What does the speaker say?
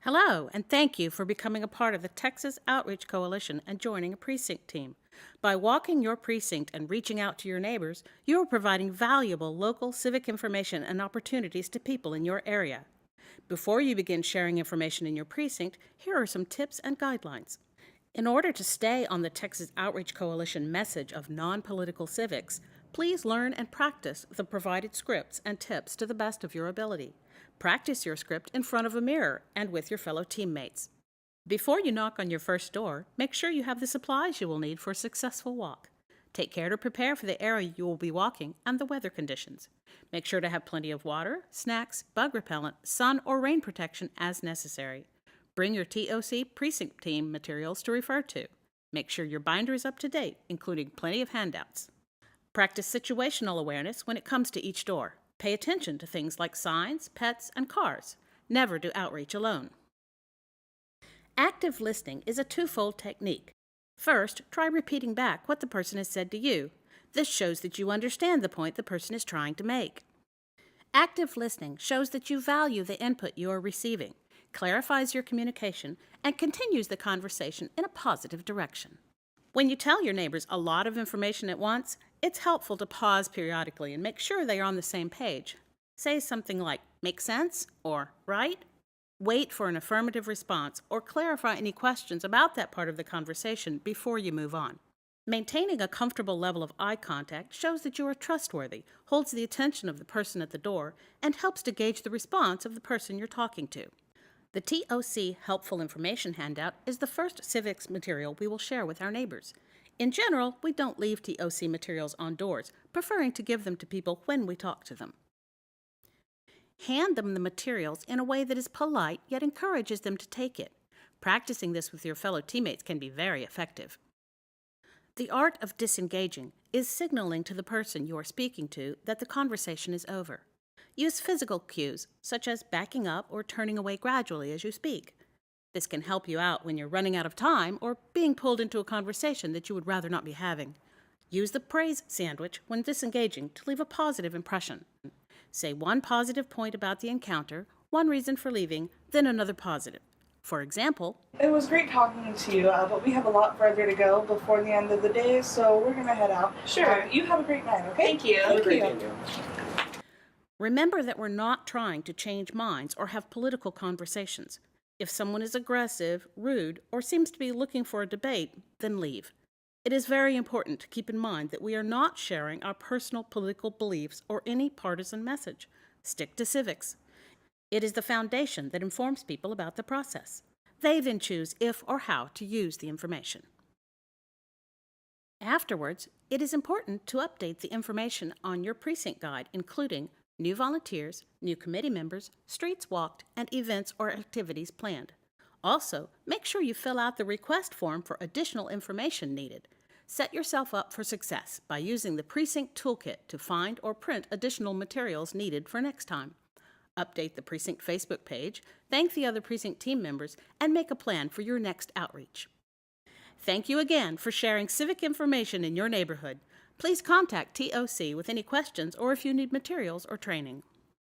Hello, and thank you for becoming a part of the Texas Outreach Coalition and joining a precinct team. By walking your precinct and reaching out to your neighbors, you are providing valuable local civic information and opportunities to people in your area. Before you begin sharing information in your precinct, here are some tips and guidelines. In order to stay on the Texas Outreach Coalition message of non-political civics, please learn and practice the provided scripts and tips to the best of your ability. Practice your script in front of a mirror and with your fellow teammates. Before you knock on your first door, make sure you have the supplies you will need for a successful walk. Take care to prepare for the area you will be walking and the weather conditions. Make sure to have plenty of water, snacks, bug repellent, sun or rain protection as necessary. Bring your TOC precinct team materials to refer to. Make sure your binder is up to date, including plenty of handouts. Practice situational awareness when it comes to each door. Pay attention to things like signs, pets, and cars. Never do outreach alone. Active listening is a twofold technique. First, try repeating back what the person has said to you. This shows that you understand the point the person is trying to make. Active listening shows that you value the input you are receiving, clarifies your communication, and continues the conversation in a positive direction. When you tell your neighbors a lot of information at once, it's helpful to pause periodically and make sure they are on the same page. Say something like, "Make sense?" or "Right?" Wait for an affirmative response or clarify any questions about that part of the conversation before you move on. Maintaining a comfortable level of eye contact shows that you are trustworthy, holds the attention of the person at the door, and helps to gauge the response of the person you're talking to. The TOC Helpful Information Handout is the first civics material we will share with our neighbors. In general, we don't leave TOC materials on doors, preferring to give them to people when we talk to them. Hand them the materials in a way that is polite yet encourages them to take it. Practicing this with your fellow teammates can be very effective. The art of disengaging is signaling to the person you are speaking to that the conversation is over. Use physical cues, such as backing up or turning away gradually as you speak. This can help you out when you're running out of time or being pulled into a conversation that you would rather not be having. Use the praise sandwich when disengaging to leave a positive impression. Say one positive point about the encounter, one reason for leaving, then another positive. For example, "It was great talking to you, but we have a lot further to go before the end of the day, so we're going to head out. Sure. You have a great night, okay? Thank you. Thank you. Thank you. remember that we're not trying to change minds or have political conversations. If someone is aggressive, rude, or seems to be looking for a debate, then leave. It is very important to keep in mind that we are not sharing our personal political beliefs or any partisan message. Stick to civics. It is the foundation that informs people about the process. They then choose if or how to use the information. Afterwards, it is important to update the information on your precinct guide, including new volunteers, new committee members, streets walked, and events or activities planned. Also, make sure you fill out the request form for additional information needed. Set yourself up for success by using the Precinct Toolkit to find or print additional materials needed for next time. Update the Precinct Facebook page, thank the other Precinct team members, and make a plan for your next outreach. Thank you again for sharing civic information in your neighborhood. Please contact TOC with any questions or if you need materials or training.